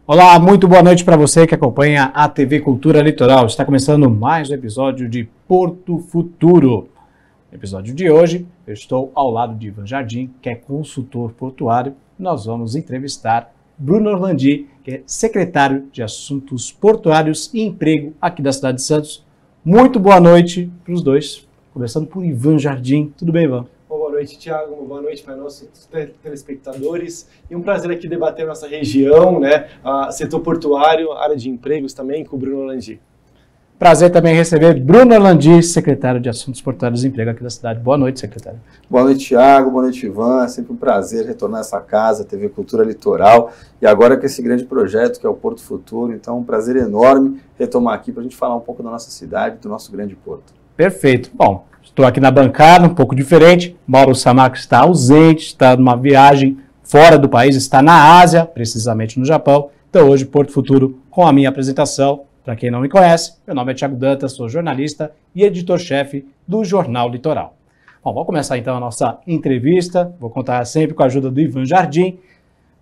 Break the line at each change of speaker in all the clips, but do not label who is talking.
Olá, muito boa noite para você que acompanha a TV Cultura Litoral. Está começando mais um episódio de Porto Futuro. No episódio de hoje, eu estou ao lado de Ivan Jardim, que é consultor portuário. Nós vamos entrevistar Bruno Orlandi, que é secretário de Assuntos Portuários e Emprego aqui da cidade de Santos. Muito boa noite para os dois. Começando por Ivan Jardim. Tudo bem, Ivan?
Boa noite, Thiago. Boa noite para nossos telespectadores. E um prazer aqui debater a nossa região, né? Setor portuário, área de empregos também, com o Bruno Orlandi.
Prazer também receber Bruno Orlandi, secretário de Assuntos Portuários e Emprego aqui da cidade. Boa noite, secretário.
Boa noite, Thiago. Boa noite, Ivan. É sempre um prazer retornar a essa casa, TV Cultura Litoral. E agora com esse grande projeto que é o Porto Futuro. Então, um prazer enorme retomar aqui para a gente falar um pouco da nossa cidade, do nosso grande porto.
Perfeito. Bom, estou aqui na bancada, um pouco diferente. Mauro Samaco está ausente, está numa viagem fora do país, está na Ásia, precisamente no Japão. Então hoje, Porto Futuro, com a minha apresentação. Para quem não me conhece, meu nome é Thiago Dantas, sou jornalista e editor-chefe do Jornal Litoral. Bom, vamos começar então a nossa entrevista. Vou contar sempre com a ajuda do Ivan Jardim.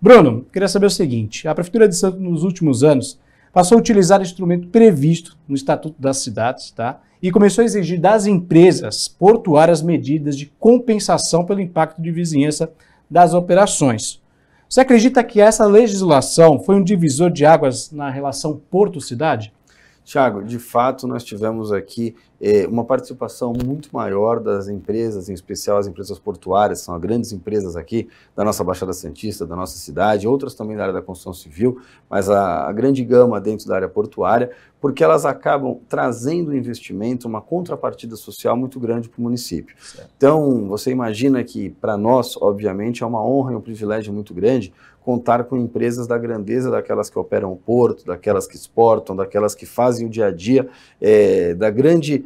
Bruno, queria saber o seguinte: a Prefeitura de Santos, nos últimos anos, passou a utilizar o instrumento previsto no Estatuto das Cidades, tá? E começou a exigir das empresas portuárias medidas de compensação pelo impacto de vizinhança das operações. Você acredita que essa legislação foi um divisor de águas na relação porto-cidade?
Tiago, de fato, nós tivemos aqui uma participação muito maior das empresas, em especial as empresas portuárias, são as grandes empresas aqui da nossa Baixada Santista, da nossa cidade, outras também da área da construção civil, mas a grande gama dentro da área portuária, porque elas acabam trazendo investimento, uma contrapartida social muito grande para o município. Certo. Então, você imagina que, para nós, obviamente, é uma honra e um privilégio muito grande contar com empresas da grandeza daquelas que operam o porto, daquelas que exportam, daquelas que fazem o dia a dia, da grande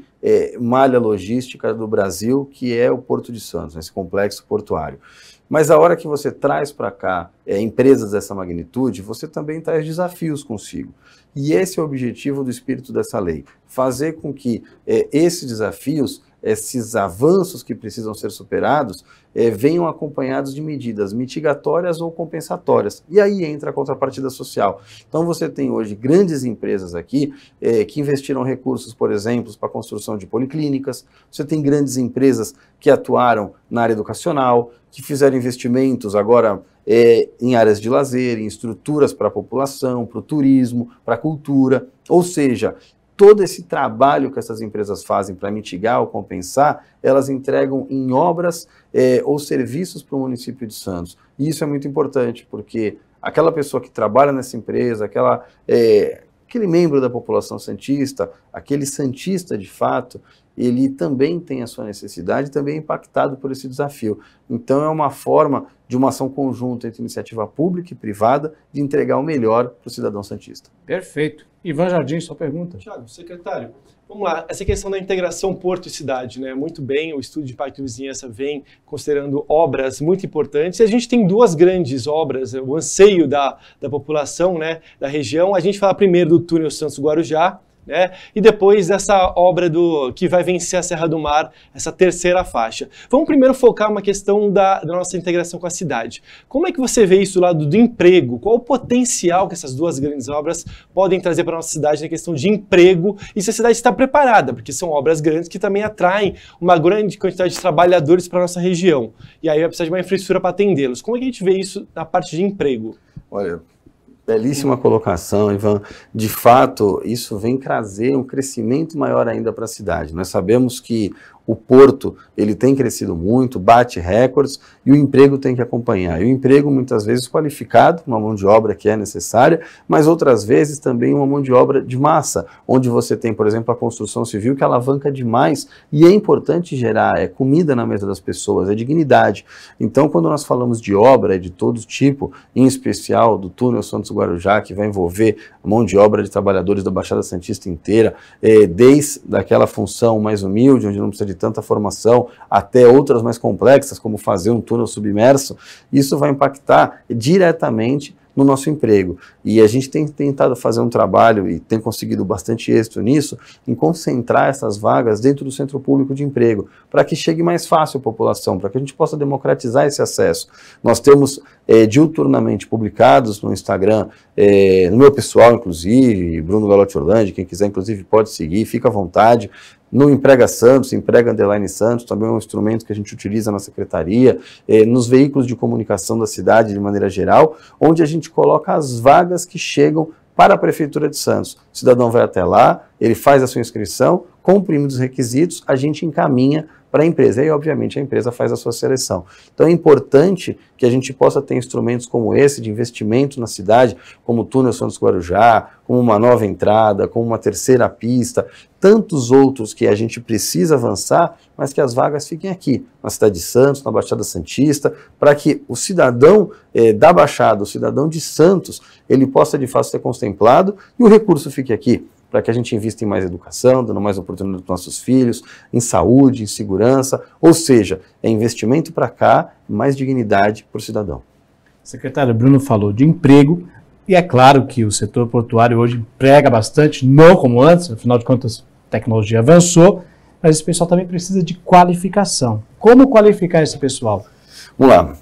malha logística do Brasil, que é o Porto de Santos, esse complexo portuário. Mas a hora que você traz para cá empresas dessa magnitude, você também traz desafios consigo. E esse é o objetivo do espírito dessa lei, fazer com que esses desafios, esses avanços que precisam ser superados, venham acompanhados de medidas mitigatórias ou compensatórias. E aí entra a contrapartida social. Então você tem hoje grandes empresas aqui que investiram recursos, por exemplo, para a construção de policlínicas, você tem grandes empresas que atuaram na área educacional, que fizeram investimentos agora em áreas de lazer, em estruturas para a população, para o turismo, para a cultura, ou seja, todo esse trabalho que essas empresas fazem para mitigar ou compensar, elas entregam em obras ou serviços para o município de Santos. E isso é muito importante, porque aquela pessoa que trabalha nessa empresa, aquele membro da população santista, aquele santista de fato, ele também tem a sua necessidade, também é impactado por esse desafio. Então é uma forma de uma ação conjunta entre iniciativa pública e privada de entregar o melhor para o cidadão santista.
Perfeito. Ivan Jardim, sua pergunta.
Thiago, secretário, vamos lá. Essa questão da integração porto e cidade, né? Muito bem, o estudo de impacto de vizinhança vem considerando obras muito importantes. E a gente tem duas grandes obras, o anseio da população, né, da região. A gente fala primeiro do túnel Santos-Guarujá, né? E depois dessa obra que vai vencer a Serra do Mar, essa terceira faixa. Vamos primeiro focar uma questão da nossa integração com a cidade. Como é que você vê isso lá do emprego? Qual o potencial que essas duas grandes obras podem trazer para a nossa cidade na questão de emprego? E se a cidade está preparada, porque são obras grandes que também atraem uma grande quantidade de trabalhadores para a nossa região. E aí vai precisar de uma infraestrutura para atendê-los. Como é que a gente vê isso na parte de emprego?
Olha, belíssima colocação, Ivan. De fato, isso vem trazer um crescimento maior ainda para a cidade. Nós sabemos que o porto ele tem crescido muito, bate recordes e o emprego tem que acompanhar. E o emprego muitas vezes qualificado, uma mão de obra que é necessária, mas outras vezes também uma mão de obra de massa, onde você tem, por exemplo, a construção civil que alavanca demais e é importante gerar comida na mesa das pessoas, é dignidade. Então, quando nós falamos de obra de todo tipo, em especial do túnel Santos Guarujá, que vai envolver a mão de obra de trabalhadores da Baixada Santista inteira, desde aquela função mais humilde, onde não precisa de tanta formação, até outras mais complexas, como fazer um túnel submerso, isso vai impactar diretamente no nosso emprego. E a gente tem tentado fazer um trabalho, e tem conseguido bastante êxito nisso, em concentrar essas vagas dentro do centro público de emprego, para que chegue mais fácil à população, para que a gente possa democratizar esse acesso. Nós temos diuturnamente publicados no Instagram, no meu pessoal, inclusive, Bruno Galotti Orlandi, quem quiser, inclusive, pode seguir, fica à vontade. No Emprega Santos, Emprega Underline Santos, também é um instrumento que a gente utiliza na secretaria, nos veículos de comunicação da cidade de maneira geral, onde a gente coloca as vagas que chegam para a Prefeitura de Santos. O cidadão vai até lá, ele faz a sua inscrição, cumpre os requisitos, a gente encaminha para a empresa. E aí, obviamente, a empresa faz a sua seleção. Então é importante que a gente possa ter instrumentos como esse de investimento na cidade, como o túnel Santos Guarujá, como uma nova entrada, como uma terceira pista, tantos outros que a gente precisa avançar, mas que as vagas fiquem aqui, na cidade de Santos, na Baixada Santista, para que o cidadão da Baixada, o cidadão de Santos, ele possa de fato ser contemplado e o recurso fique aqui, para que a gente invista em mais educação, dando mais oportunidade para os nossos filhos, em saúde, em segurança, ou seja, é investimento para cá, mais dignidade para o cidadão.
Secretário, Bruno falou de emprego, e é claro que o setor portuário hoje emprega bastante, não como antes, afinal de contas a tecnologia avançou, mas esse pessoal também precisa de qualificação. Como qualificar esse pessoal?
Vamos lá.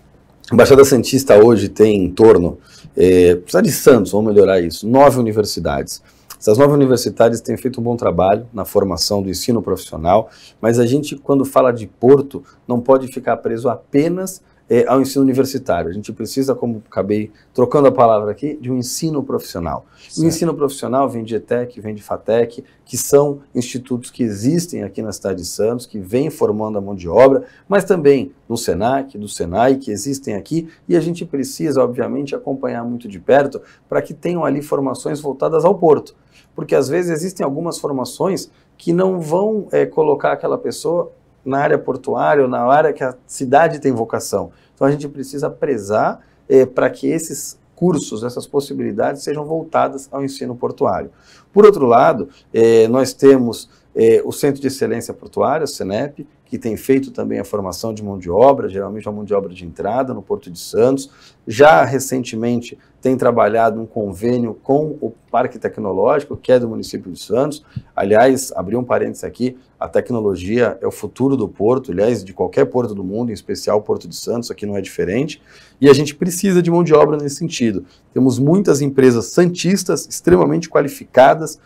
A Baixada Santista hoje tem em torno, precisa de Santos, vamos melhorar isso, 9 universidades. Essas 9 universidades têm feito um bom trabalho na formação do ensino profissional, mas a gente, quando fala de porto, não pode ficar preso apenas ao ensino universitário. A gente precisa, como acabei trocando a palavra aqui, de um ensino profissional. Certo. O ensino profissional vem de ETEC, vem de FATEC, que são institutos que existem aqui na cidade de Santos, que vêm formando a mão de obra, mas também no SENAC, do SENAI, que existem aqui, e a gente precisa, obviamente, acompanhar muito de perto para que tenham ali formações voltadas ao porto. Porque às vezes existem algumas formações que não vão colocar aquela pessoa na área portuária ou na área que a cidade tem vocação. Então a gente precisa prezar para que esses cursos, essas possibilidades sejam voltadas ao ensino portuário. Por outro lado, nós temos o Centro de Excelência Portuária, o CENEP, que tem feito também a formação de mão de obra, geralmente a mão de obra de entrada no Porto de Santos. Já recentemente tem trabalhado um convênio com o Parque Tecnológico, que é do município de Santos. Aliás, abri um parênteses aqui, a tecnologia é o futuro do porto, aliás, de qualquer porto do mundo, em especial o Porto de Santos, aqui não é diferente. E a gente precisa de mão de obra nesse sentido. Temos muitas empresas santistas, extremamente qualificadas,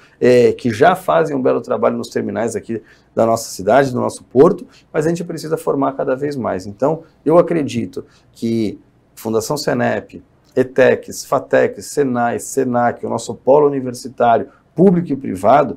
que já fazem um belo trabalho nos terminais aqui da nossa cidade, do nosso porto, mas a gente precisa formar cada vez mais. Então, eu acredito que Fundação CENEP, ETECs, FATECs, SENAI, SENAC, o nosso polo universitário, público e privado,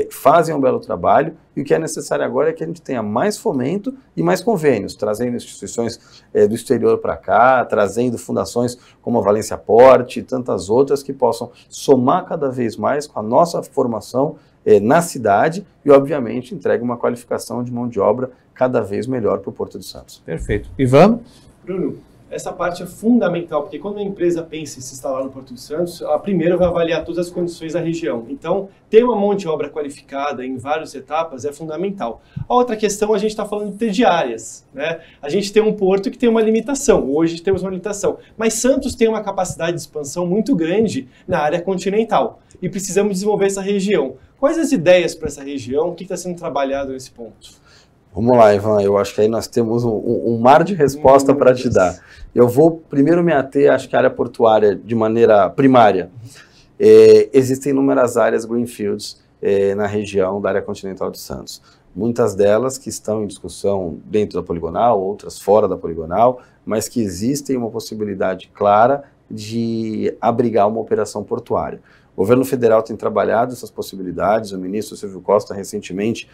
fazem um belo trabalho, e o que é necessário agora é que a gente tenha mais fomento e mais convênios, trazendo instituições do exterior para cá, trazendo fundações como a Valência Porte e tantas outras que possam somar cada vez mais com a nossa formação na cidade e, obviamente, entregue uma qualificação de mão de obra cada vez melhor para o Porto de Santos.
Perfeito. Ivan?
Bruno, essa parte é fundamental, porque quando a empresa pensa em se instalar no Porto de Santos, ela primeiro vai avaliar todas as condições da região. Então, ter uma mão de obra qualificada em várias etapas é fundamental. A outra questão, a gente está falando de ter diárias, né? A gente tem um porto que tem uma limitação, hoje temos uma limitação, mas Santos tem uma capacidade de expansão muito grande na área continental e precisamos desenvolver essa região. Quais as ideias para essa região? O que está sendo trabalhado nesse ponto?
Vamos lá, Ivan, eu acho que aí nós temos um mar de resposta para te dar. Eu vou primeiro me ater, acho que a área portuária de maneira primária. Existem inúmeras áreas greenfields na região da área continental de Santos. Muitas delas que estão em discussão dentro da poligonal, outras fora da poligonal, mas que existem uma possibilidade clara de abrigar uma operação portuária. O governo federal tem trabalhado essas possibilidades, o ministro Silvio Costa recentemente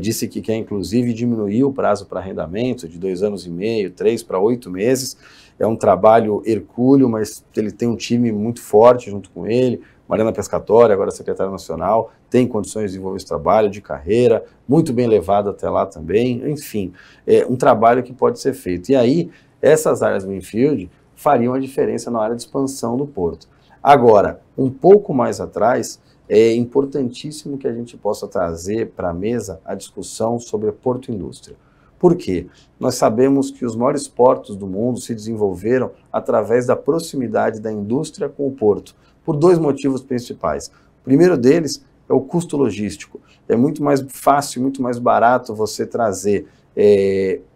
disse que quer inclusive diminuir o prazo para arrendamento de 2 anos e meio, 3 para 8 meses. É um trabalho hercúleo, mas ele tem um time muito forte junto com ele. Mariana Pescatória, agora secretária nacional, tem condições de desenvolver esse trabalho de carreira, muito bem levado até lá também. Enfim, é um trabalho que pode ser feito. E aí, essas áreas greenfield fariam a diferença na área de expansão do porto. Agora, um pouco mais atrás, é importantíssimo que a gente possa trazer para a mesa a discussão sobre a porto-indústria. Por quê? Nós sabemos que os maiores portos do mundo se desenvolveram através da proximidade da indústria com o porto, por 2 motivos principais. O primeiro deles é o custo logístico. É muito mais fácil, muito mais barato você trazer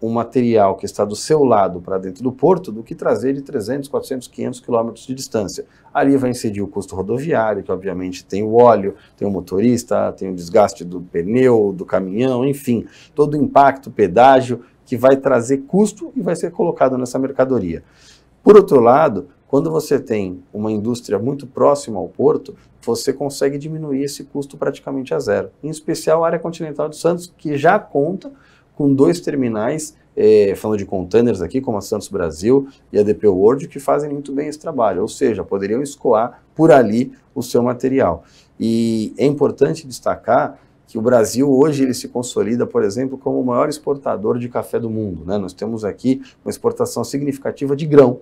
um material que está do seu lado para dentro do porto do que trazer de 300, 400, 500 quilômetros de distância. Ali vai incidir o custo rodoviário, que obviamente tem o óleo, tem o motorista, tem o desgaste do pneu, do caminhão, enfim, todo o impacto, pedágio, que vai trazer custo e vai ser colocado nessa mercadoria. Por outro lado, quando você tem uma indústria muito próxima ao porto, você consegue diminuir esse custo praticamente a zero. Em especial a área continental de Santos, que já conta com 2 terminais, falando de containers aqui, como a Santos Brasil e a DP World, que fazem muito bem esse trabalho, ou seja, poderiam escoar por ali o seu material. E é importante destacar que o Brasil hoje ele se consolida, por exemplo, como o maior exportador de café do mundo, né? Nós temos aqui uma exportação significativa de grão,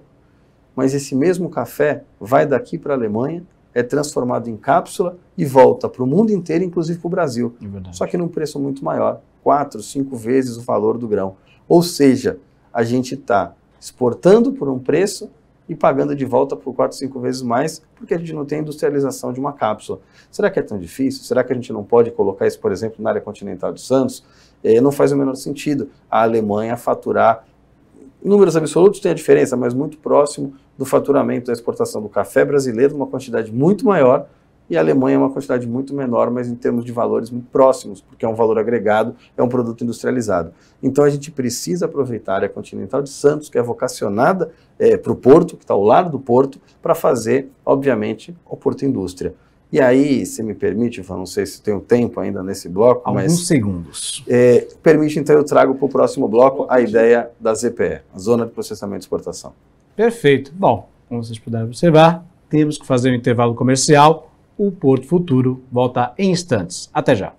mas esse mesmo café vai daqui para a Alemanha, é transformado em cápsula e volta para o mundo inteiro, inclusive para o Brasil. Só que num preço muito maior, 4, 5 vezes o valor do grão. Ou seja, a gente está exportando por um preço e pagando de volta por 4, 5 vezes mais, porque a gente não tem industrialização de uma cápsula. Será que é tão difícil? Será que a gente não pode colocar isso, por exemplo, na área continental de Santos? Não faz o menor sentido a Alemanha faturar, em números absolutos tem a diferença, mas muito próximo do faturamento da exportação do café brasileiro, uma quantidade muito maior, e a Alemanha é uma quantidade muito menor, mas em termos de valores muito próximos, porque é um valor agregado, é um produto industrializado. Então a gente precisa aproveitar a área continental de Santos, que é vocacionada para o porto, que está ao lado do porto, para fazer, obviamente, o Porto Indústria. E aí, se me permite, não sei se tenho tempo ainda nesse bloco,
alguns segundos.
Permite, então, eu trago para o próximo bloco a ideia da ZPE, a Zona de Processamento e Exportação.
Perfeito. Bom, como vocês puderam observar, temos que fazer um intervalo comercial. O Porto Futuro volta em instantes. Até já.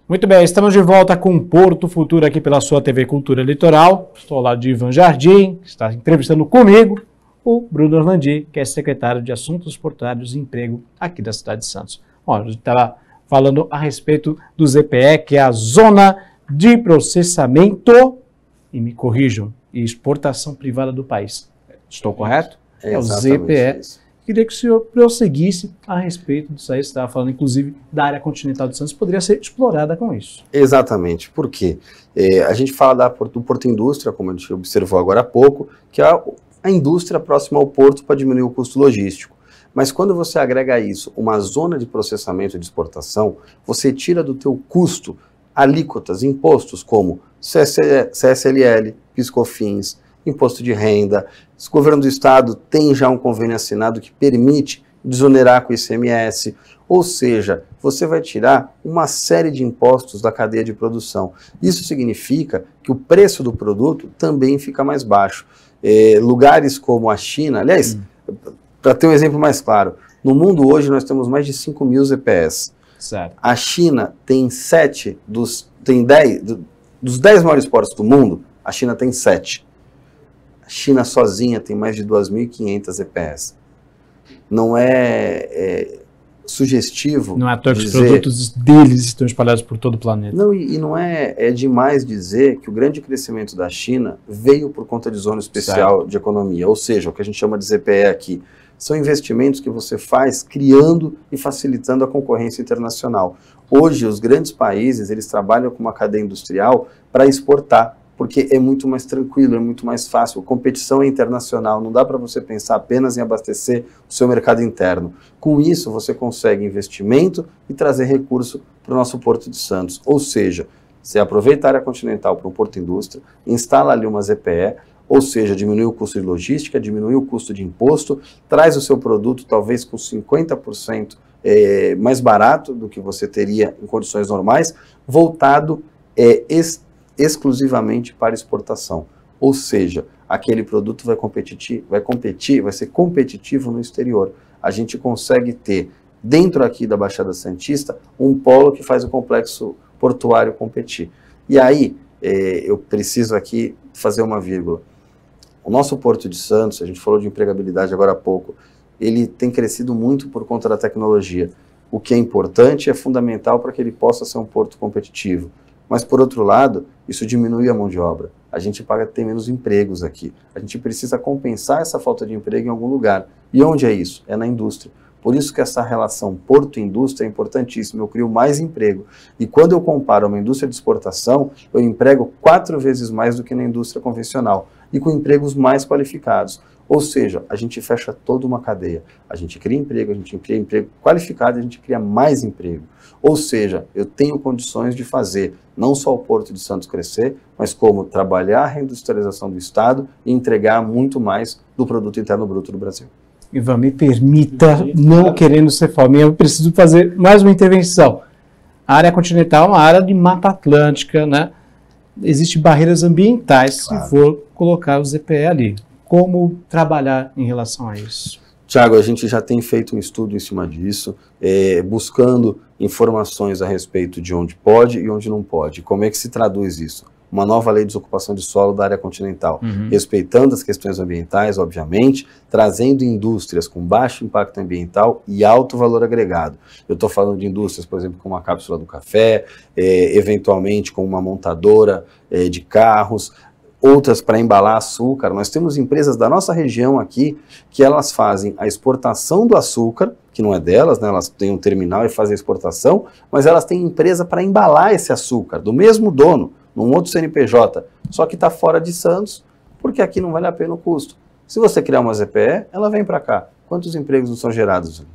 Muito bem, estamos de volta com Porto Futuro aqui pela sua TV Cultura Litoral. Estou ao lado de Ivan Jardim, que está entrevistando comigo, o Bruno Orlandi, que é secretário de Assuntos Portuários e Emprego aqui da cidade de Santos. Bom, a gente estava falando a respeito do ZPE, que é a Zona de Processamento, e me corrijam, e Exportação Privada do país. Estou correto? É o ZPE. Isso. Queria que o senhor prosseguisse a respeito disso aí. Você estava falando, inclusive, da área continental de Santos, poderia ser explorada com isso.
Exatamente. Por quê? A gente fala do Porto Indústria, como a gente observou agora há pouco, que é a indústria próxima ao porto para diminuir o custo logístico. Mas quando você agrega a isso uma zona de processamento e de exportação, você tira do teu custo alíquotas, impostos como CSLL, PIS/COFINS, imposto de renda. O governo do estado tem já um convênio assinado que permite desonerar com o ICMS, ou seja, você vai tirar uma série de impostos da cadeia de produção. Isso significa que o preço do produto também fica mais baixo. Lugares como a China, aliás, para ter um exemplo mais claro, no mundo hoje nós temos mais de 5 mil ZPEs.
Certo.
A China tem 10 dos 10 maiores portos do mundo, a China tem 7. A China sozinha tem mais de 2.500 EPS. Não é sugestivo.
Não é à toa que os produtos deles estão espalhados por todo o planeta.
Não, e não é demais dizer que o grande crescimento da China veio por conta de zona especial de economia, ou seja, o que a gente chama de ZPE aqui. São investimentos que você faz criando e facilitando a concorrência internacional. Hoje, os grandes países, eles trabalham com uma cadeia industrial para exportar. porque é muito mais tranquilo, é muito mais fácil. A competição é internacional, não dá para você pensar apenas em abastecer o seu mercado interno. Com isso, você consegue investimento e trazer recurso para o nosso Porto de Santos. Ou seja, você aproveita a área continental para um porto indústria, instala ali uma ZPE, ou seja, diminui o custo de logística, diminui o custo de imposto, traz o seu produto talvez com 50% mais barato do que você teria em condições normais, voltado exclusivamente para exportação. Ou seja, aquele produto vai ser competitivo no exterior. A gente consegue ter, dentro aqui da Baixada Santista, um polo que faz o complexo portuário competir. E aí, eu preciso aqui fazer uma vírgula. O nosso Porto de Santos, a gente falou de empregabilidade agora há pouco, ele tem crescido muito por conta da tecnologia. O que é importante é fundamental para que ele possa ser um porto competitivo. Mas, por outro lado, isso diminui a mão de obra. A gente paga ter menos empregos aqui. A gente precisa compensar essa falta de emprego em algum lugar. E onde é isso? É na indústria. Por isso que essa relação porto-indústria é importantíssima. Eu crio mais emprego. E quando eu comparo uma indústria de exportação, eu emprego 4 vezes mais do que na indústria convencional. E com empregos mais qualificados. Ou seja, a gente fecha toda uma cadeia. A gente cria emprego qualificado e a gente cria mais emprego. Ou seja, eu tenho condições de fazer não só o Porto de Santos crescer, mas como trabalhar a reindustrialização do Estado e entregar muito mais do produto interno bruto do Brasil.
Ivan, me permita, não querendo ser fominha, eu preciso fazer mais uma intervenção. A área continental é uma área de Mata Atlântica, né? Existem barreiras ambientais, claro, se for colocar o ZPE ali. Como trabalhar em relação a isso?
Tiago, a gente já tem feito um estudo em cima disso, buscando informações a respeito de onde pode e onde não pode. Como é que se traduz isso? Uma nova lei de desocupação de solo da área continental, respeitando as questões ambientais, obviamente, trazendo indústrias com baixo impacto ambiental e alto valor agregado. Eu estou falando de indústrias, por exemplo, como a cápsula do café, eventualmente com uma montadora de carros, outras para embalar açúcar. Nós temos empresas da nossa região aqui que elas fazem a exportação do açúcar, que não é delas, né? Elas têm um terminal e fazem a exportação, mas elas têm empresa para embalar esse açúcar, do mesmo dono, num outro CNPJ, só que está fora de Santos, porque aqui não vale a pena o custo. Se você criar uma ZPE, ela vem para cá. Quantos empregos não são gerados?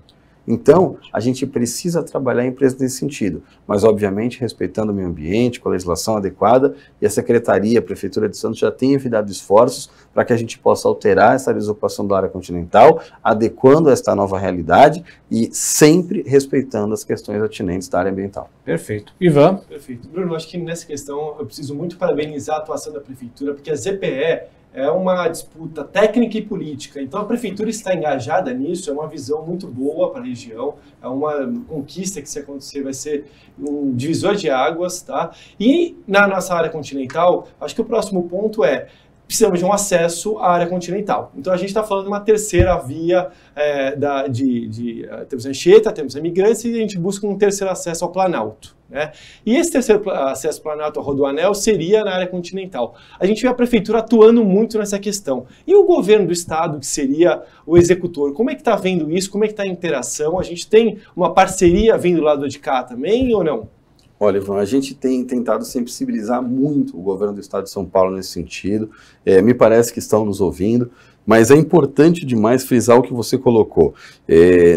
Então, a gente precisa trabalhar em empresas nesse sentido, mas obviamente respeitando o meio ambiente, com a legislação adequada, e a Secretaria, a Prefeitura de Santos já tem enviado esforços para que a gente possa alterar essa desocupação da área continental, adequando a esta nova realidade e sempre respeitando as questões atinentes da área ambiental.
Perfeito. Ivan?
Perfeito. Bruno, acho que nessa questão eu preciso muito parabenizar a atuação da Prefeitura, porque a ZPE é uma disputa técnica e política, então a Prefeitura está engajada nisso, é uma visão muito boa para a região, é uma conquista que se acontecer vai ser um divisor de águas, tá? E na nossa área continental, acho que o próximo ponto é, precisamos de um acesso à área continental. Então a gente está falando de uma terceira via, temos a Anchieta, temos a Imigrantes e a gente busca um terceiro acesso ao Planalto. Né? E esse terceiro acesso ao Planalto, ao Rodoanel, seria na área continental. A gente vê a Prefeitura atuando muito nessa questão. E o governo do Estado, que seria o executor, como é que está vendo isso? Como é que está a interação? A gente tem uma parceria vindo do lado de cá também ou não?
Olha, Ivan, a gente tem tentado sensibilizar muito o governo do Estado de São Paulo nesse sentido. Me parece que estão nos ouvindo, mas é importante demais frisar o que você colocou.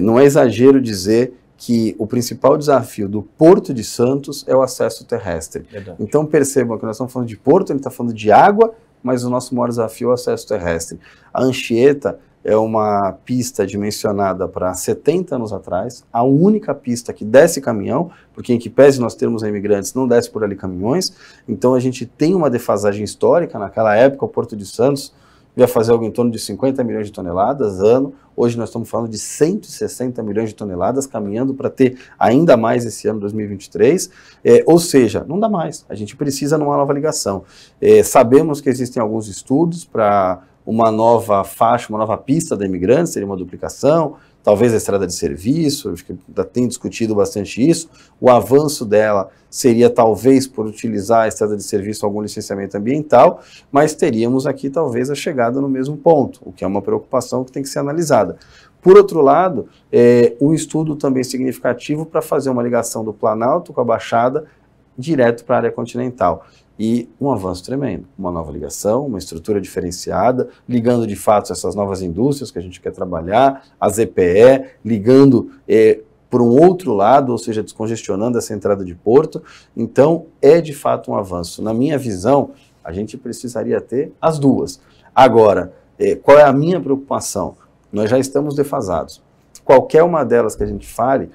Não é exagero dizer que o principal desafio do Porto de Santos é o acesso terrestre. Verdade. Então percebam que nós estamos falando de porto, ele está falando de água, mas o nosso maior desafio é o acesso terrestre. A Anchieta é uma pista dimensionada para 70 anos atrás, a única pista que desce caminhão, porque em que pese nós termos Imigrantes, não desce por ali caminhões, então a gente tem uma defasagem histórica. Naquela época o Porto de Santos ia fazer algo em torno de 50 milhões de toneladas ano, hoje nós estamos falando de 160 milhões de toneladas, caminhando para ter ainda mais esse ano 2023, ou seja, não dá mais, a gente precisa de uma nova ligação. Sabemos que existem alguns estudos para uma nova faixa, uma nova pista da Imigrantes, seria uma duplicação, talvez a estrada de serviço, acho que ainda tem discutido bastante isso. O avanço dela seria talvez por utilizar a estrada de serviço algum licenciamento ambiental, mas teríamos aqui talvez a chegada no mesmo ponto, o que é uma preocupação que tem que ser analisada. Por outro lado, um estudo também significativo para fazer uma ligação do Planalto com a Baixada direto para a área continental. e um avanço tremendo, uma nova ligação, uma estrutura diferenciada, ligando de fato essas novas indústrias que a gente quer trabalhar, a ZPE, ligando por um outro lado, ou seja, descongestionando essa entrada de porto. Então, é de fato um avanço. Na minha visão, a gente precisaria ter as duas. Agora, qual é a minha preocupação? Nós já estamos defasados. Qualquer uma delas que a gente fale,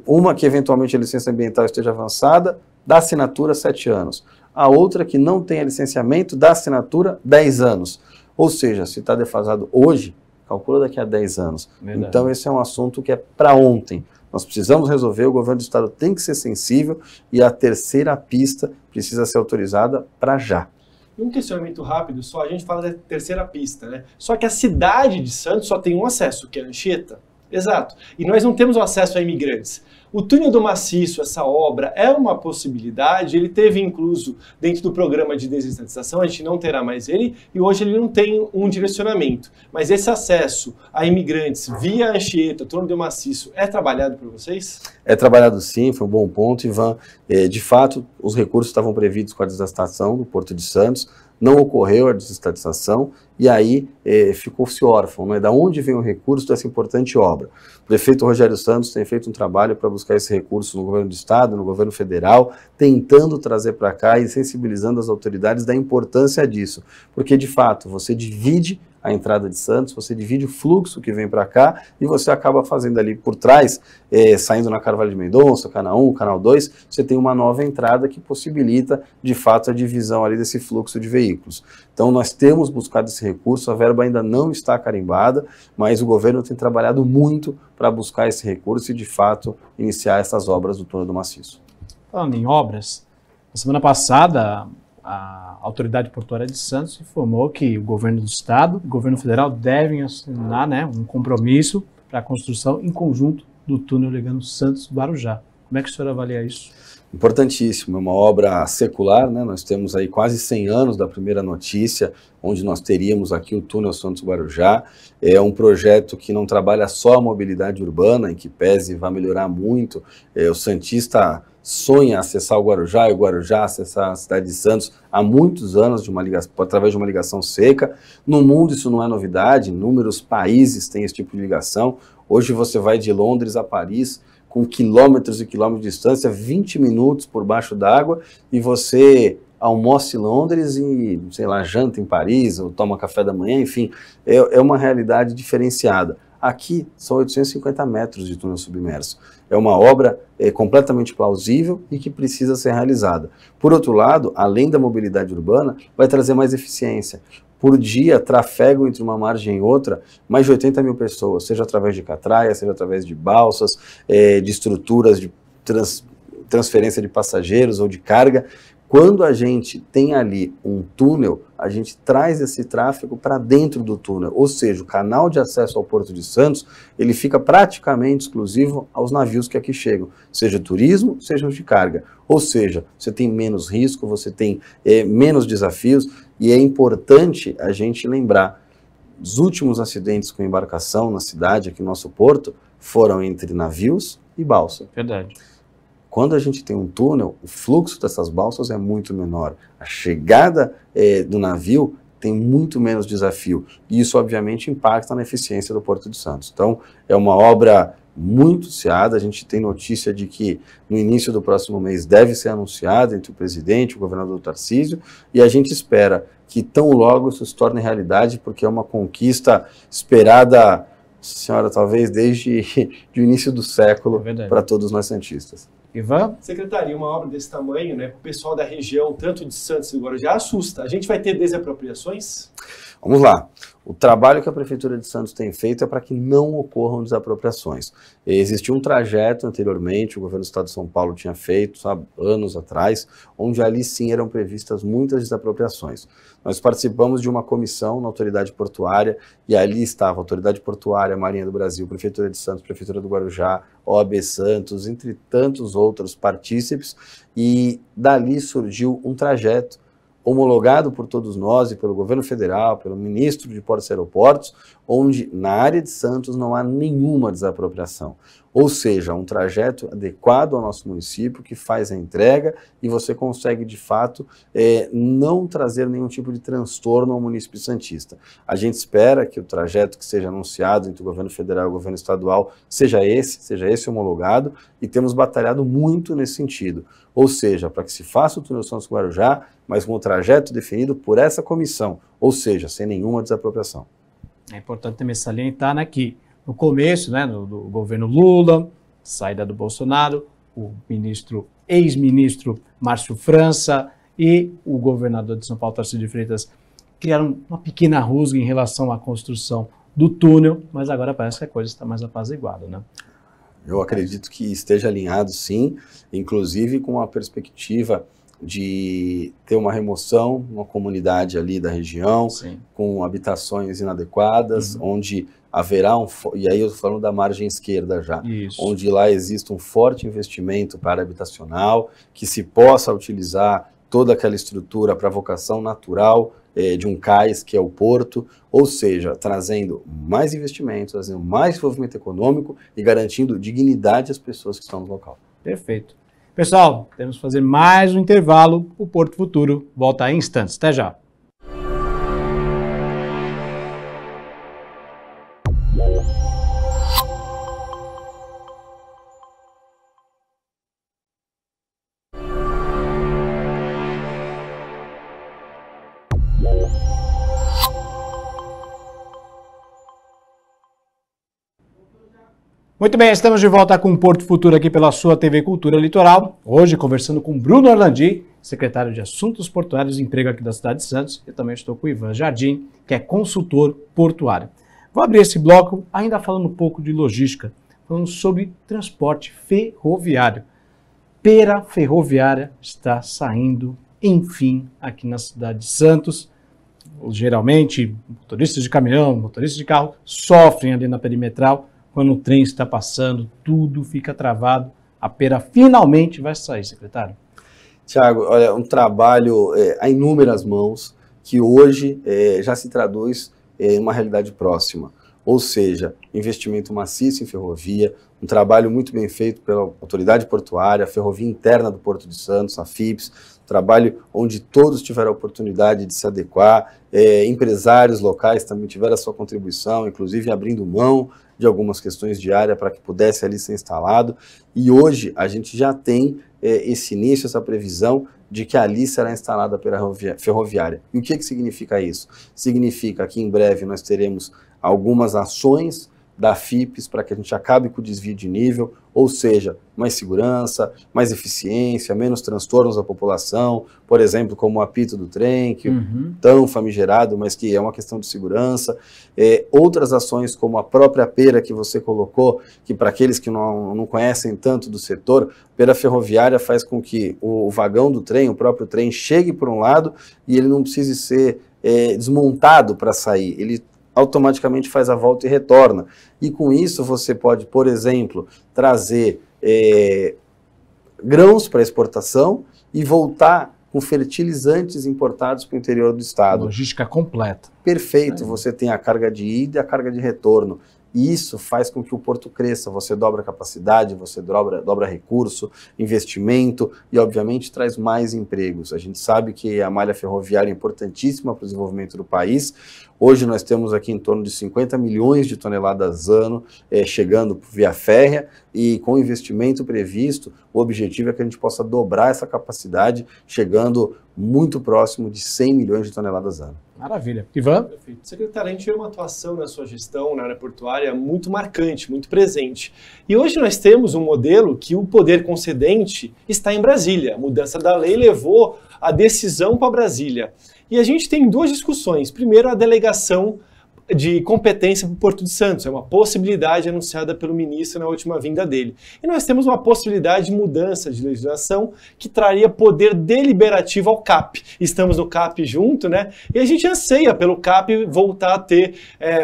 uma que eventualmente a licença ambiental esteja avançada, dá assinatura 7 anos. A outra que não tem licenciamento, dá assinatura 10 anos. Ou seja, se está defasado hoje, calcula daqui a 10 anos. Verdade. Então esse é um assunto que é para ontem. Nós precisamos resolver, o governo do estado tem que ser sensível e a terceira pista precisa ser autorizada para já.
Um questionamento rápido, só a gente fala da terceira pista, né? Só que a cidade de Santos só tem um acesso, que é a Anchieta. Exato. E nós não temos o acesso a imigrantes. O túnel do Maciço, essa obra, é uma possibilidade, ele teve incluso dentro do programa de desestatização, a gente não terá mais ele, e hoje ele não tem um direcionamento. Mas esse acesso a imigrantes via Anchieta, túnel do Maciço, é trabalhado por vocês? É trabalhado sim, foi um bom ponto, Ivan. De fato, os recursos estavam previstos com a desestatização do Porto de Santos, não ocorreu a desestatização e aí ficou-se órfão, né? Da onde vem o recurso dessa importante obra? O prefeito Rogério Santos tem feito um trabalho para buscar esse recurso no governo do estado, no governo federal, tentando trazer para cá e sensibilizando as autoridades da importância disso, porque de fato você divide a entrada de Santos, você divide o fluxo que vem para cá e você acaba fazendo ali por trás, saindo na Carvalho de Mendonça, Canal 1, Canal 2, você tem uma nova entrada que possibilita de fato a divisão ali desse fluxo de veículos. Então nós temos buscado esse recurso, a verba ainda não está carimbada, mas o governo tem trabalhado muito para buscar esse recurso e de fato iniciar essas obras do túnel do Maciço.
Falando em obras, na semana passada a Autoridade Portuária de Santos informou que o governo do estado e o governo federal devem assinar, né, um compromisso para a construção em conjunto do túnel ligando Santos-Guarujá. Como é que o senhor avalia isso?
Importantíssimo, é uma obra secular, né? Nós temos aí quase 100 anos da primeira notícia, onde nós teríamos aqui o túnel Santos-Guarujá. É um projeto que não trabalha só a mobilidade urbana, em que pese vai melhorar muito. O santista sonha acessar o Guarujá e o Guarujá acessar a cidade de Santos há muitos anos, através de uma ligação seca. No mundo isso não é novidade, inúmeros países têm esse tipo de ligação. Hoje você vai de Londres a Paris, com quilômetros e quilômetros de distância, 20 minutos por baixo d'água, e você almoça em Londres e, sei lá, janta em Paris, ou toma café da manhã, enfim, é uma realidade diferenciada. Aqui são 850 metros de túnel submerso. É uma obra completamente plausível e que precisa ser realizada. Por outro lado, além da mobilidade urbana, vai trazer mais eficiência. Por dia, trafegam entre uma margem e outra mais de 80 mil pessoas, seja através de catraia, seja através de balsas, de estruturas de transferência de passageiros ou de carga. Quando a gente tem ali um túnel, a gente traz esse tráfego para dentro do túnel, ou seja, o canal de acesso ao Porto de Santos, ele fica praticamente exclusivo aos navios que aqui chegam, seja turismo, seja de carga. Ou seja, você tem menos risco, você tem menos desafios, e é importante a gente lembrar, os últimos acidentes com embarcação na cidade, aqui no nosso porto, foram entre navios e balsa.
Verdade.
Quando a gente tem um túnel, o fluxo dessas balsas é muito menor. A chegada do navio tem muito menos desafio. E isso, obviamente, impacta na eficiência do Porto de Santos. Então, é uma obra muito anunciada. A gente tem notícia de que no início do próximo mês deve ser anunciada entre o presidente e o governador Tarcísio. E a gente espera que tão logo isso se torne realidade, porque é uma conquista esperada, senhora, talvez desde o início do século, para todos nós santistas.
Ivan?
Secretaria, uma obra desse tamanho, né, para o pessoal da região, tanto de Santos e Guarujá, assusta. A gente vai ter desapropriações?
Vamos lá. O trabalho que a Prefeitura de Santos tem feito é para que não ocorram desapropriações. Existia um trajeto anteriormente, o governo do estado de São Paulo tinha feito, sabe, anos atrás, onde ali sim eram previstas muitas desapropriações. Nós participamos de uma comissão na Autoridade Portuária, e ali estava a Autoridade Portuária, Marinha do Brasil, Prefeitura de Santos, Prefeitura do Guarujá, OAB Santos, entre tantos outros partícipes, e dali surgiu um trajeto homologado por todos nós e pelo governo federal, pelo ministro de Portos e Aeroportos, onde na área de Santos não há nenhuma desapropriação. Ou seja, um trajeto adequado ao nosso município que faz a entrega e você consegue, de fato, não trazer nenhum tipo de transtorno ao município santista. A gente espera que o trajeto que seja anunciado entre o governo federal e o governo estadual seja esse homologado, e temos batalhado muito nesse sentido. Ou seja, para que se faça o túnel Santos Guarujá, mas com o trajeto definido por essa comissão, ou seja, sem nenhuma desapropriação.
É importante também salientar, né, que no começo, né, do governo Lula, saída do Bolsonaro, o ex-ministro Márcio França e o governador de São Paulo, Tarcísio de Freitas, criaram uma pequena rusga em relação à construção do túnel, mas agora parece que a coisa está mais apaziguada, né?
Eu acredito que esteja alinhado, sim, inclusive com a perspectiva de ter uma remoção, uma comunidade ali da região, sim, com habitações inadequadas, onde haverá e aí eu estou falando da margem esquerda já, isso, onde lá existe um forte investimento para habitacional, que se possa utilizar toda aquela estrutura para a vocação natural de um cais, que é o porto, ou seja, trazendo mais investimentos, trazendo mais desenvolvimento econômico e garantindo dignidade às pessoas que estão no local.
Perfeito. Pessoal, temos que fazer mais um intervalo. O Porto Futuro volta em instantes. Até já. Muito bem, estamos de volta com o Porto Futuro aqui pela sua TV Cultura Litoral. Hoje conversando com Bruno Orlandi, secretário de Assuntos Portuários e Emprego aqui da cidade de Santos. Eu também estou com o Ivan Jardim, que é consultor portuário. Vou abrir esse bloco ainda falando um pouco de logística, falando sobre transporte ferroviário. Pera ferroviária está saindo, enfim, aqui na cidade de Santos. Geralmente, motoristas de caminhão, motoristas de carro sofrem ali na perimetral. Quando o trem está passando, tudo fica travado. A pera finalmente vai sair, secretário.
Tiago, olha, um trabalho a inúmeras mãos que hoje já se traduz em uma realidade próxima. Ou seja, investimento maciço em ferrovia, um trabalho muito bem feito pela autoridade portuária, a ferrovia interna do Porto de Santos, a FIPS, trabalho onde todos tiveram a oportunidade de se adequar, empresários locais também tiveram a sua contribuição, inclusive abrindo mão de algumas questões de área para que pudesse ali ser instalado, e hoje a gente já tem esse início, essa previsão de que ali será instalada a pera ferroviária. E o que significa isso? Significa que em breve nós teremos algumas ações da FIPS para que a gente acabe com o desvio de nível, ou seja, mais segurança, mais eficiência, menos transtornos à população, por exemplo, como o apito do trem, que tão famigerado, mas que é uma questão de segurança. Outras ações como a própria pera que você colocou, que para aqueles que não conhecem tanto do setor, pera ferroviária faz com que o vagão do trem, o próprio trem, chegue por um lado e ele não precise ser desmontado para sair, ele automaticamente faz a volta e retorna. E com isso você pode, por exemplo, trazer grãos para exportação e voltar com fertilizantes importados para o interior do estado.
Logística completa.
Perfeito, você tem a carga de ida e a carga de retorno. E isso faz com que o porto cresça, você dobra a capacidade, você dobra recurso, investimento e, obviamente, traz mais empregos. A gente sabe que a malha ferroviária é importantíssima para o desenvolvimento do país. Hoje nós temos aqui em torno de 50 milhões de toneladas ano chegando via férrea e com o investimento previsto, o objetivo é que a gente possa dobrar essa capacidade, chegando muito próximo de 100 milhões de toneladas ano.
Maravilha. Ivan?
Perfeito. Secretário, a gente vê uma atuação na sua gestão na área portuária muito marcante, muito presente. E hoje nós temos um modelo que o poder concedente está em Brasília. A mudança da lei levou a decisão para Brasília. E a gente tem duas discussões. Primeiro, a delegação de competência para o Porto de Santos. É uma possibilidade anunciada pelo ministro na última vinda dele. E nós temos uma possibilidade de mudança de legislação que traria poder deliberativo ao CAP. Estamos no CAP junto, né? E a gente anseia pelo CAP voltar a ter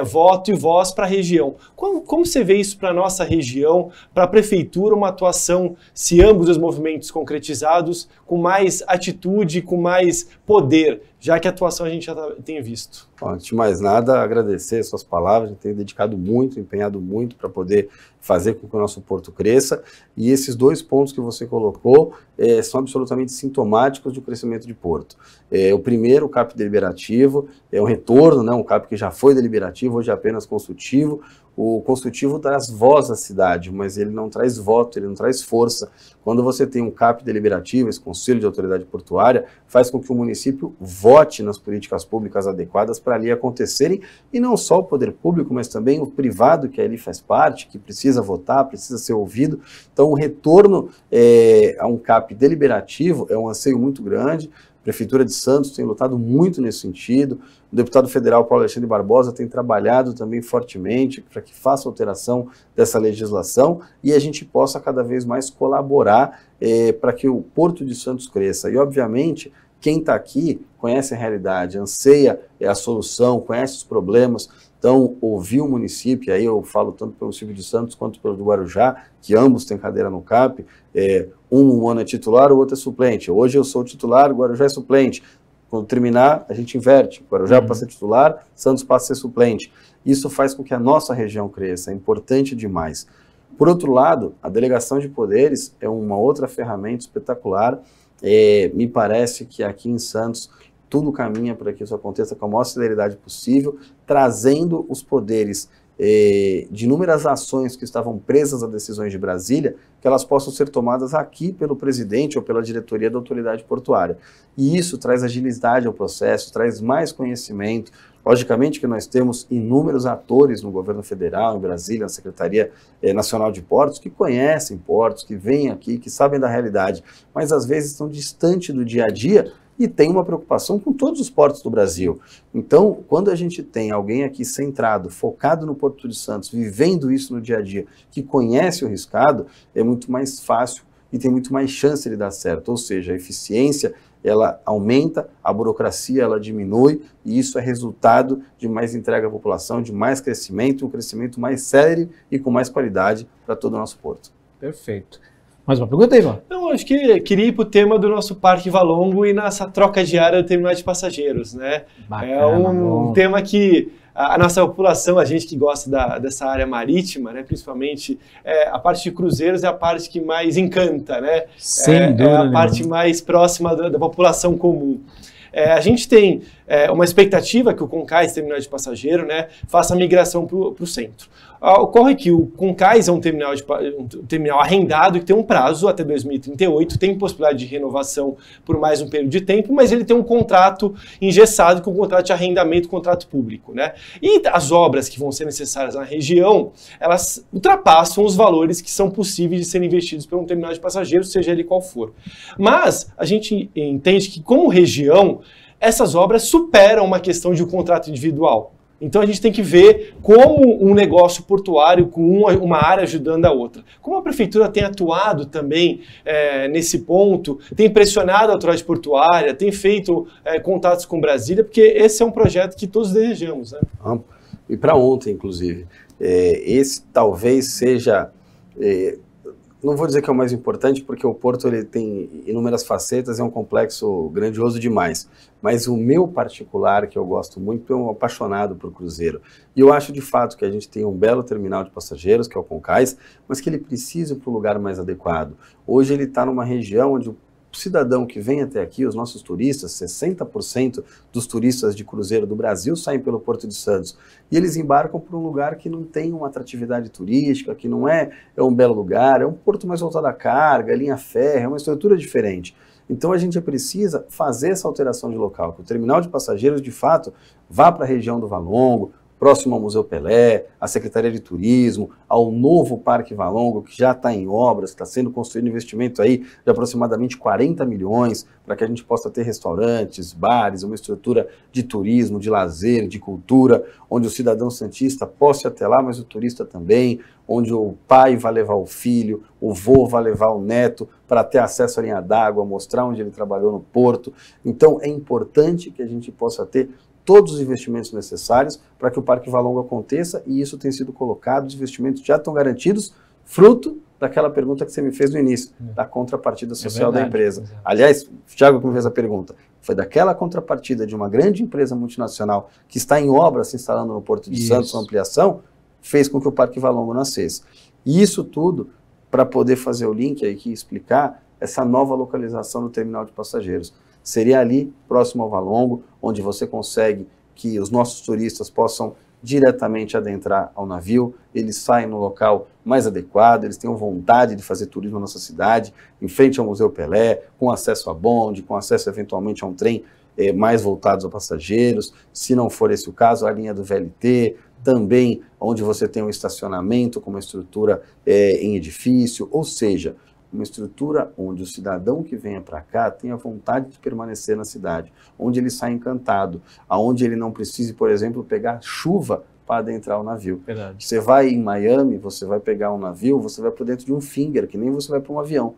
voto e voz para a região. Como você vê isso para a nossa região, para a prefeitura, uma atuação, se ambos os movimentos concretizados, com mais atitude, com mais poder, já que a atuação a gente já tem visto?
Bom, antes de mais nada, agradecer suas palavras, a gente tem dedicado muito, empenhado muito para poder fazer com que o nosso porto cresça, e esses 2 pontos que você colocou são absolutamente sintomáticos do crescimento de porto. O primeiro, o CAP deliberativo, é um retorno, né, um CAP que já foi deliberativo, hoje é apenas consultivo. O consultivo traz voz à cidade, mas ele não traz voto, ele não traz força. Quando você tem um CAP deliberativo, esse Conselho de Autoridade Portuária, faz com que o município vote nas políticas públicas adequadas para ali acontecerem, e não só o poder público, mas também o privado que ali faz parte, que precisa votar, precisa ser ouvido. Então, o retorno a um CAP deliberativo é um anseio muito grande. A Prefeitura de Santos tem lutado muito nesse sentido. O deputado federal Paulo Alexandre Barbosa tem trabalhado também fortemente para que faça alteração dessa legislação e a gente possa cada vez mais colaborar para que o Porto de Santos cresça. E, obviamente, quem está aqui conhece a realidade, anseia a solução, conhece os problemas. Então, ouvir o município, aí eu falo tanto pelo município de Santos quanto pelo do Guarujá, que ambos têm cadeira no CAP, um ano é titular, o outro é suplente. Hoje eu sou titular, o Guarujá é suplente. Quando terminar, a gente inverte. O Guarujá passa a ser titular, Santos passa a ser suplente. Isso faz com que a nossa região cresça, é importante demais. Por outro lado, a delegação de poderes é uma outra ferramenta espetacular. Me parece que aqui em Santos tudo caminha para que isso aconteça com a maior celeridade possível, trazendo os poderes de inúmeras ações que estavam presas a decisões de Brasília, que elas possam ser tomadas aqui pelo presidente ou pela diretoria da autoridade portuária. E isso traz agilidade ao processo, traz mais conhecimento. Logicamente que nós temos inúmeros atores no governo federal, em Brasília, na Secretaria Nacional de Portos, que conhecem portos, que vêm aqui, que sabem da realidade, mas às vezes estão distante do dia a dia e tem uma preocupação com todos os portos do Brasil. Então, quando a gente tem alguém aqui centrado, focado no Porto de Santos, vivendo isso no dia a dia, que conhece o riscado, é muito mais fácil e tem muito mais chance de dar certo. Ou seja, a eficiência, ela aumenta, a burocracia, ela diminui, e isso é resultado de mais entrega à população, de mais crescimento, um crescimento mais sério e com mais qualidade para todo o nosso porto.
Perfeito. Mais uma pergunta, Ivan?
Não, acho que queria ir para o tema do nosso Parque Valongo e nessa troca diária do terminal de passageiros, né?
Bacana,
é um tema que a nossa população, a gente que gosta dessa área marítima, né, principalmente, a parte de cruzeiros é a parte que mais encanta, né?
Sem dúvida.
É a parte mais próxima da população comum. A gente tem uma expectativa que o Concais, terminal de passageiro, né, faça a migração para o centro. Ocorre que o Concais é um terminal arrendado que tem um prazo até 2038, tem possibilidade de renovação por mais um período de tempo, mas ele tem um contrato engessado com um contrato de arrendamento, contrato público, né? E as obras que vão ser necessárias na região, elas ultrapassam os valores que são possíveis de serem investidos por um terminal de passageiros, seja ele qual for. Mas a gente entende que, como região, essas obras superam uma questão de um contrato individual. Então a gente tem que ver como um negócio portuário com uma área ajudando a outra. Como a prefeitura tem atuado também nesse ponto, tem pressionado a autoridade portuária, tem feito contatos com Brasília, porque esse é um projeto que todos desejamos, né?
E para ontem, inclusive, esse talvez seja... não vou dizer que é o mais importante, porque o Porto ele tem inúmeras facetas, é um complexo grandioso demais. Mas o meu particular, que eu gosto muito, é um apaixonado por cruzeiro. E eu acho, de fato, que a gente tem um belo terminal de passageiros, que é o Concais, mas que ele precisa ir para o lugar mais adequado. Hoje ele está numa região onde o cidadão que vem até aqui, os nossos turistas, 60% dos turistas de cruzeiro do Brasil saem pelo Porto de Santos. E eles embarcam por um lugar que não tem uma atratividade turística, que não é um belo lugar, é um porto mais voltado à carga, linha férrea, é uma estrutura diferente. Então a gente precisa fazer essa alteração de local, que o terminal de passageiros, de fato, vá para a região do Valongo, próximo ao Museu Pelé, à Secretaria de Turismo, ao novo Parque Valongo, que já está em obras, está sendo construído investimento aí de aproximadamente 40 milhões, para que a gente possa ter restaurantes, bares, uma estrutura de turismo, de lazer, de cultura, onde o cidadão santista possa ir até lá, mas o turista também, onde o pai vai levar o filho, o vô vai levar o neto para ter acesso à linha d'água, mostrar onde ele trabalhou no porto. Então é importante que a gente possa ter todos os investimentos necessários para que o Parque Valongo aconteça, e isso tem sido colocado, os investimentos já estão garantidos, fruto daquela pergunta que você me fez no início, da contrapartida social da empresa. Aliás, Thiago que me fez a pergunta, Foi daquela contrapartida de uma grande empresa multinacional que está em obra se instalando no Porto de Santos, uma ampliação, fez com que o Parque Valongo nascesse. E isso tudo para poder fazer o link aí que explicar essa nova localização do terminal de passageiros. Seria ali, próximo ao Valongo, onde você consegue que os nossos turistas possam diretamente adentrar ao navio, eles saem no local mais adequado, eles tenham vontade de fazer turismo na nossa cidade, em frente ao Museu Pelé, com acesso a bonde, com acesso eventualmente a um trem mais voltados a passageiros, se não for esse o caso, a linha do VLT, também onde você tem um estacionamento com uma estrutura em edifício, ou seja, uma estrutura onde o cidadão que venha para cá tenha vontade de permanecer na cidade, onde ele sai encantado, aonde ele não precise, por exemplo, pegar chuva para adentrar o navio.
Verdade.
Você vai em Miami, você vai pegar um navio, você vai por dentro de um finger, que nem você vai para um avião.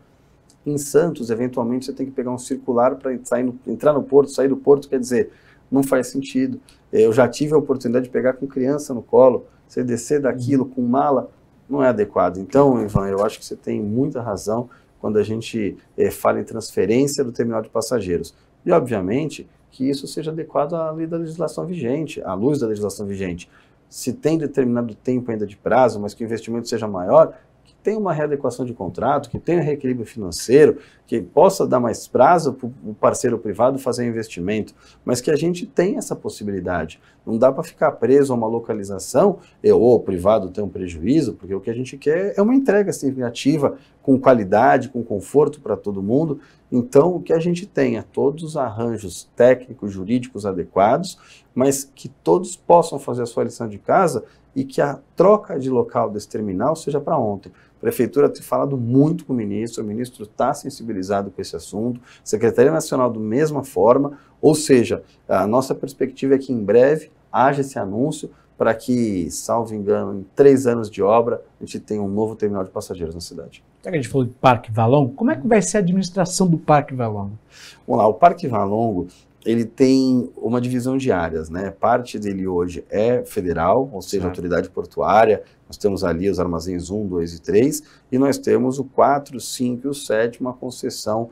Em Santos, eventualmente, você tem que pegar um circular para entrar no porto, sair do porto, quer dizer, não faz sentido. Eu já tive a oportunidade de pegar com criança no colo, você descer daquilo com mala, não é adequado. Então, Ivan, eu acho que você tem muita razão quando a gente fala em transferência do terminal de passageiros. E, obviamente, que isso seja adequado à lei da legislação vigente, à luz da legislação vigente. Se tem determinado tempo ainda de prazo, mas que o investimento seja maior, que tenha uma readequação de contrato, que tenha reequilíbrio financeiro, que possa dar mais prazo para o parceiro privado fazer investimento, mas que a gente tenha essa possibilidade. Não dá para ficar preso a uma localização, ou o privado ter um prejuízo, porque o que a gente quer é uma entrega significativa, com qualidade, com conforto para todo mundo. Então, o que a gente tenha, todos os arranjos técnicos, jurídicos adequados, mas que todos possam fazer a sua lição de casa e que a troca de local desse terminal seja para ontem. A Prefeitura tem falado muito com o ministro está sensibilizado com esse assunto, Secretaria Nacional da mesma forma, ou seja, a nossa perspectiva é que em breve haja esse anúncio para que, salvo engano, em 3 anos de obra, a gente tenha um novo terminal de passageiros na cidade.
Já que a gente falou de Parque Valongo, como é que vai ser a administração do Parque Valongo?
Vamos lá, o Parque Valongo, ele tem uma divisão de áreas, né? Parte dele hoje é federal, ou seja, autoridade portuária, nós temos ali os armazéns 1, 2 e 3, e nós temos o 4, 5 e o 7, uma concessão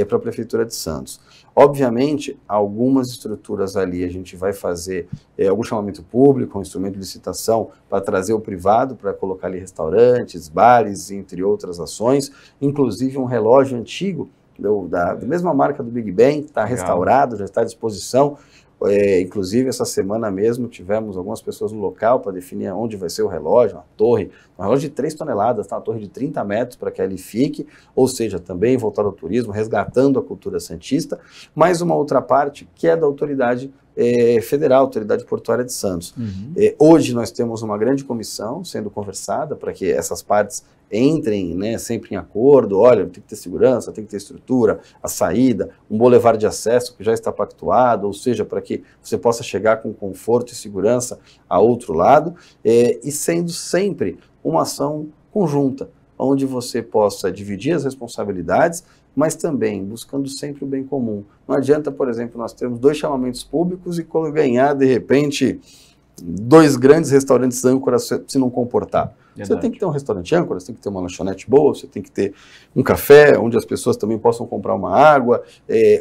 para a Prefeitura de Santos. Obviamente, algumas estruturas ali a gente vai fazer algum chamamento público, um instrumento de licitação para trazer o privado, para colocar ali restaurantes, bares, entre outras ações, inclusive um relógio antigo, da mesma marca do Big Ben, está restaurado, já está à disposição. Inclusive, essa semana mesmo, tivemos algumas pessoas no local para definir onde vai ser o relógio, uma torre, um relógio de 3 toneladas, tá? Uma torre de 30 metros para que ali fique, ou seja, também voltado ao turismo, resgatando a cultura santista, mais uma outra parte que é da autoridade federal, Autoridade Portuária de Santos. Hoje nós temos uma grande comissão sendo conversada para que essas partes entrem, né, sempre em acordo. Olha, tem que ter segurança, tem que ter estrutura, a saída, um boulevard de acesso que já está pactuado, ou seja, para que você possa chegar com conforto e segurança a outro lado, e sendo sempre uma ação conjunta, onde você possa dividir as responsabilidades, mas também buscando sempre o bem comum. Não adianta, por exemplo, nós termos 2 chamamentos públicos e ganhar, de repente, 2 grandes restaurantes âncoras se não comportar. Verdade. Você tem que ter um restaurante âncora, você tem que ter uma lanchonete boa, você tem que ter um café, onde as pessoas também possam comprar uma água,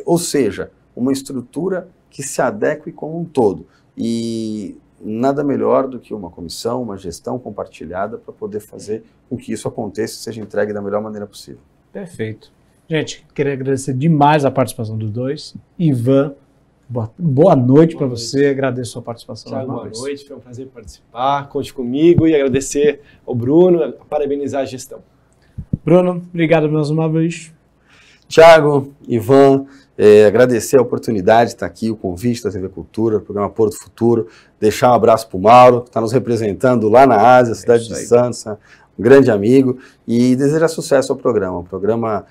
ou seja, uma estrutura que se adeque como um todo. E nada melhor do que uma comissão, uma gestão compartilhada para poder fazer com que isso aconteça e seja entregue da melhor maneira possível.
Perfeito. Gente, queria agradecer demais a participação dos dois. Ivan, boa noite para você, agradeço a sua participação.
Thiago, boa noite, foi um prazer participar, conte comigo e agradecer ao Bruno, parabenizar a gestão.
Bruno, obrigado mais uma vez.
Thiago, Ivan, agradecer a oportunidade de estar aqui, o convite da TV Cultura, o programa Porto Futuro, deixar um abraço para o Mauro, que está nos representando lá na Ásia, cidade de Santos, um grande amigo, e desejar sucesso ao programa, um programa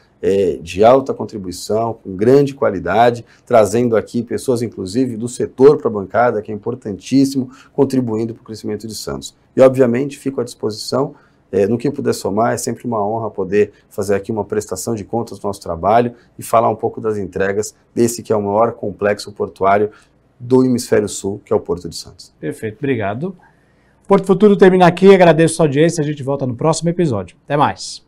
de alta contribuição, com grande qualidade, trazendo aqui pessoas, inclusive, do setor para a bancada, que é importantíssimo, contribuindo para o crescimento de Santos. E, obviamente, fico à disposição, no que puder somar, é sempre uma honra poder fazer aqui uma prestação de contas do nosso trabalho e falar um pouco das entregas desse que é o maior complexo portuário do Hemisfério Sul, que é o Porto de Santos.
Perfeito, obrigado. Porto Futuro termina aqui, agradeço a sua audiência, a gente volta no próximo episódio. Até mais.